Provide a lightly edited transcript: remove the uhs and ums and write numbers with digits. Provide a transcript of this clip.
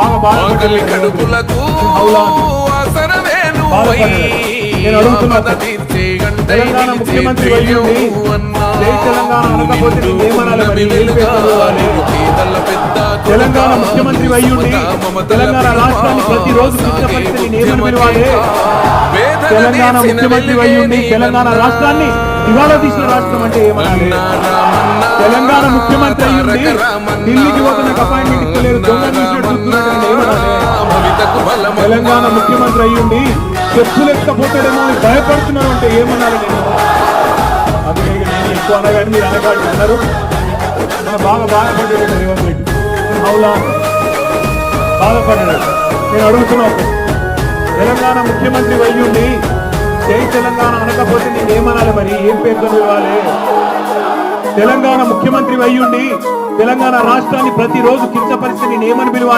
ఆకలి కడుపులకు ఆసరవేను నేను అడుగుతున్నా, తెలంగాణ ముఖ్యమంత్రి అయ్యుండి జై తెలంగాణ అనకపోతే నేను ఏమనాలి మరి? తెలంగాణ ముఖ్యమంత్రి అయ్యుండి తెలంగాణ రాష్ట్రాన్ని ప్రతిరోజు కించపరిస్తే నేను ఏమని పిలవాలి? తెలంగాణ ముఖ్యమంత్రి అయ్యుండి తెలంగాణ రాష్ట్రాన్ని ఇవాళ తీసిన రాష్ట్రం అంటే ఏమనాలి? తెలంగాణ ముఖ్యమంత్రి అయ్యుండి ఢిల్లీకి పోతున్న అపాయింట్మెంట్ ఇస్తలేదు, తెలంగాణ ముఖ్యమంత్రి అయ్యుండి చెప్పులు ఎక్కపోతాడేమో అని భయపడుతున్నారు అంటే ఏమనాలి? నేను అందుకే నేను ఎక్కువ అనగానే మీరు అనగాడు అన్నారు. మనం బాగా బాధపడ్డాడు రేవంత్ రెడ్డి, అవునా బాధపడ్డాడు. నేను అడుగుతున్నా, తెలంగాణ ముఖ్యమంత్రి అయ్యుండి జై తెలంగాణ అనకపోతే నేను ఏమనాలి మరి? ఏం పేరుతో ఇవ్వాలి? తెలంగాణ ముఖ్యమంత్రి అయ్యుండి తెలంగాణ రాష్ట్రాన్ని ప్రతిరోజు కించపరిస్తే నేను ఏమని పిలవాలి?